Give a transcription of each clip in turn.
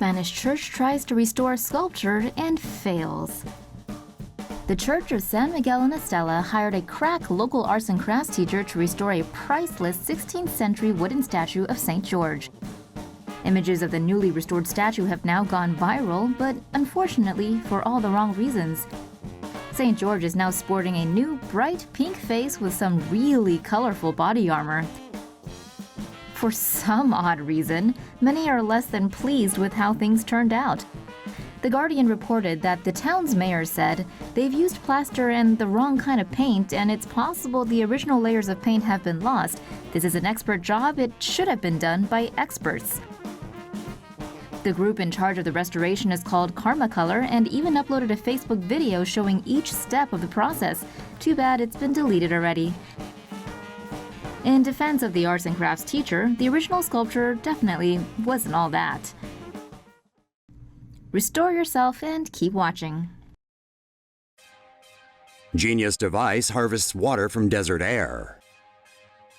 Spanish church tries to restore sculpture and fails. The Church of San Miguel in Estella hired a crack local arts and crafts teacher to restore a priceless 16th century wooden statue of St. George. Images of the newly restored statue have now gone viral, but unfortunately for all the wrong reasons. St. George is now sporting a new bright pink face with some really colorful body armor. For some odd reason, many are less than pleased with how things turned out. The Guardian reported that the town's mayor said they've used plaster and the wrong kind of paint, and it's possible the original layers of paint have been lost. This is an expert job. It should have been done by experts. The group in charge of the restoration is called Karma Color and even uploaded a Facebook video showing each step of the process. Too bad it's been deleted already. In defense of the arts and crafts teacher, the original sculpture definitely wasn't all that. Restore yourself and keep watching. Genius device harvests water from desert air.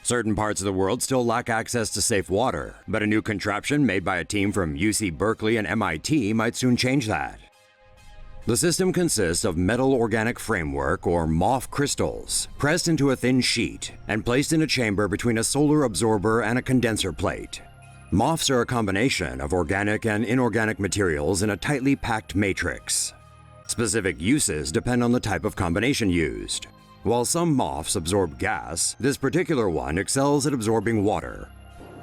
Certain parts of the world still lack access to safe water, but a new contraption made by a team from UC Berkeley and MIT might soon change that. The system consists of metal organic framework, or MOF crystals, pressed into a thin sheet and placed in a chamber between a solar absorber and a condenser plate. MOFs are a combination of organic and inorganic materials in a tightly packed matrix. Specific uses depend on the type of combination used. While some MOFs absorb gas, this particular one excels at absorbing water.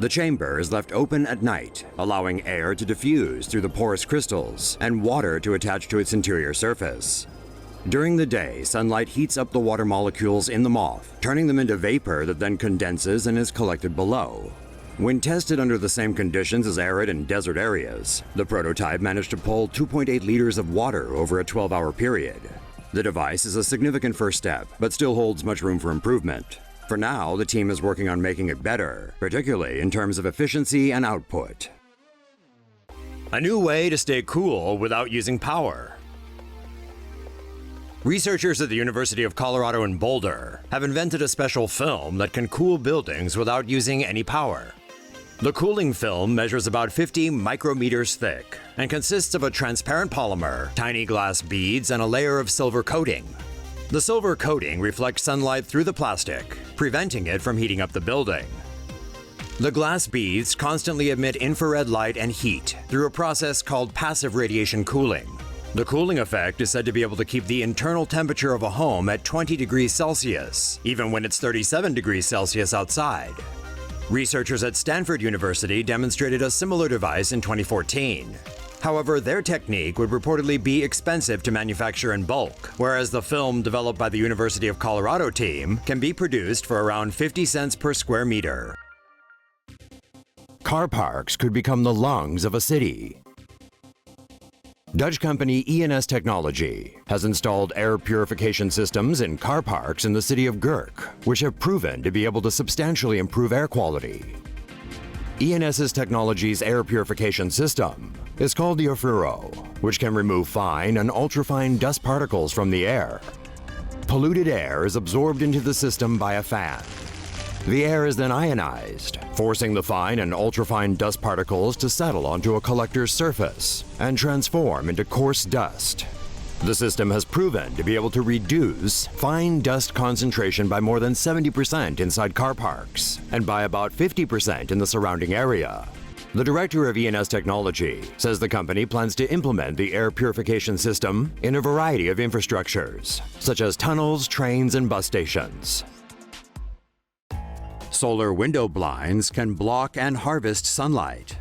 The chamber is left open at night, allowing air to diffuse through the porous crystals and water to attach to its interior surface. During the day, sunlight heats up the water molecules in the MOF, turning them into vapor that then condenses and is collected below. When tested under the same conditions as arid and desert areas, the prototype managed to pull 2.8 liters of water over a 12-hour period. The device is a significant first step, but still holds much room for improvement. For now, the team is working on making it better, particularly in terms of efficiency and output. A new way to stay cool without using power. Researchers at the University of Colorado in Boulder have invented a special film that can cool buildings without using any power. The cooling film measures about 50 micrometers thick and consists of a transparent polymer, tiny glass beads, and a layer of silver coating. The silver coating reflects sunlight through the plastic, preventing it from heating up the building. The glass beads constantly emit infrared light and heat through a process called passive radiation cooling. The cooling effect is said to be able to keep the internal temperature of a home at 20 degrees Celsius, even when it's 37 degrees Celsius outside. Researchers at Stanford University demonstrated a similar device in 2014. However, their technique would reportedly be expensive to manufacture in bulk, whereas the film developed by the University of Colorado team can be produced for around 50 cents per square meter. Car parks could become the lungs of a city. Dutch company ENS Technology has installed air purification systems in car parks in the city of Gurk, which have proven to be able to substantially improve air quality. ENS's technology's air purification system is called the Ofuro, which can remove fine and ultrafine dust particles from the air. Polluted air is absorbed into the system by a fan. The air is then ionized, forcing the fine and ultrafine dust particles to settle onto a collector's surface and transform into coarse dust. The system has proven to be able to reduce fine dust concentration by more than 70% inside car parks and by about 50% in the surrounding area. The director of ENS Technology says the company plans to implement the air purification system in a variety of infrastructures, such as tunnels, trains, and bus stations. Solar window blinds can block and harvest sunlight.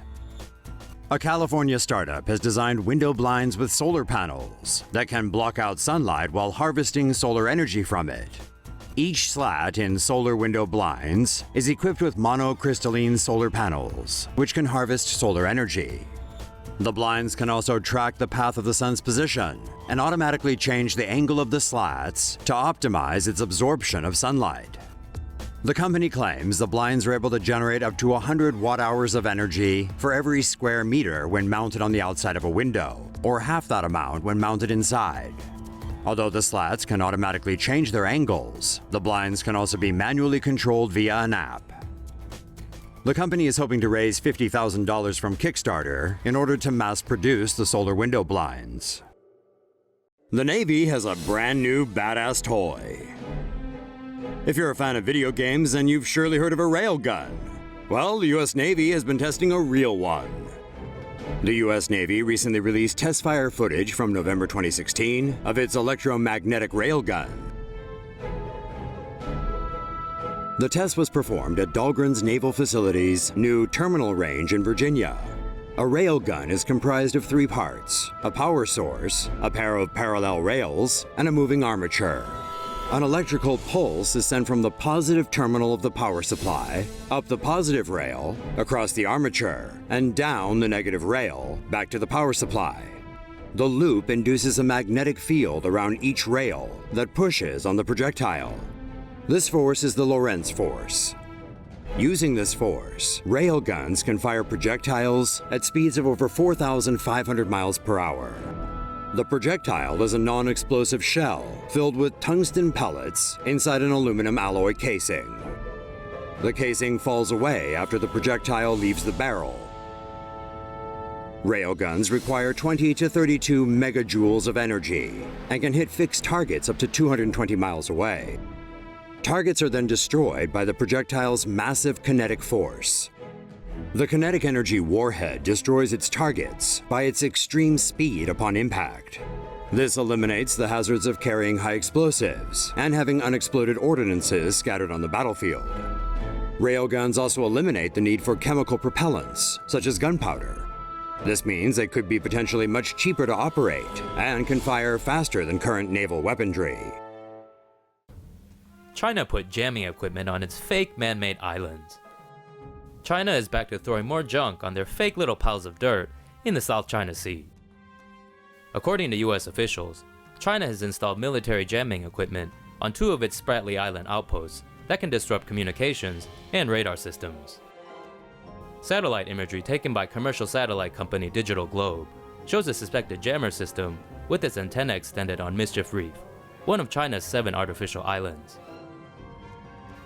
A California startup has designed window blinds with solar panels that can block out sunlight while harvesting solar energy from it. Each slat in solar window blinds is equipped with monocrystalline solar panels, which can harvest solar energy. The blinds can also track the path of the sun's position and automatically change the angle of the slats to optimize its absorption of sunlight. The company claims the blinds are able to generate up to 100 watt-hours of energy for every square meter when mounted on the outside of a window, or half that amount when mounted inside. Although the slats can automatically change their angles, the blinds can also be manually controlled via an app. The company is hoping to raise $50,000 from Kickstarter in order to mass produce the solar window blinds. The Navy has a brand new badass toy. If you're a fan of video games, then you've surely heard of a railgun. Well, the US Navy has been testing a real one. The US Navy recently released test fire footage from November 2016 of its electromagnetic railgun. The test was performed at Dahlgren's Naval Facility's new terminal range in Virginia. A railgun is comprised of 3 parts: a power source, a pair of parallel rails, and a moving armature. An electrical pulse is sent from the positive terminal of the power supply, up the positive rail, across the armature, and down the negative rail, back to the power supply. The loop induces a magnetic field around each rail that pushes on the projectile. This force is the Lorentz force. Using this force, railguns can fire projectiles at speeds of over 4,500 miles per hour. The projectile is a non-explosive shell filled with tungsten pellets inside an aluminum alloy casing. The casing falls away after the projectile leaves the barrel. Railguns require 20 to 32 megajoules of energy and can hit fixed targets up to 220 miles away. Targets are then destroyed by the projectile's massive kinetic force. The kinetic energy warhead destroys its targets by its extreme speed upon impact. This eliminates the hazards of carrying high explosives and having unexploded ordnances scattered on the battlefield. Railguns also eliminate the need for chemical propellants, such as gunpowder. This means they could be potentially much cheaper to operate and can fire faster than current naval weaponry. China put jamming equipment on its fake man-made islands. China is back to throwing more junk on their fake little piles of dirt in the South China Sea. According to US officials, China has installed military jamming equipment on 2 of its Spratly Island outposts that can disrupt communications and radar systems. Satellite imagery taken by commercial satellite company Digital Globe shows a suspected jammer system with its antenna extended on Mischief Reef, one of China's 7 artificial islands.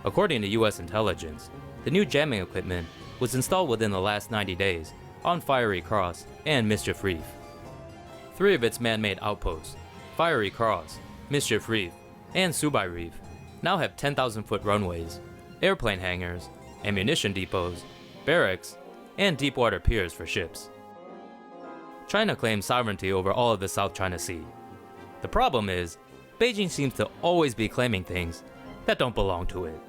According to US intelligence, the new jamming equipment was installed within the last 90 days on Fiery Cross and Mischief Reef. 3 of its man-made outposts, Fiery Cross, Mischief Reef, and Subai Reef, now have 10,000-foot runways, airplane hangars, ammunition depots, barracks, and deep-water piers for ships. China claims sovereignty over all of the South China Sea. The problem is, Beijing seems to always be claiming things that don't belong to it.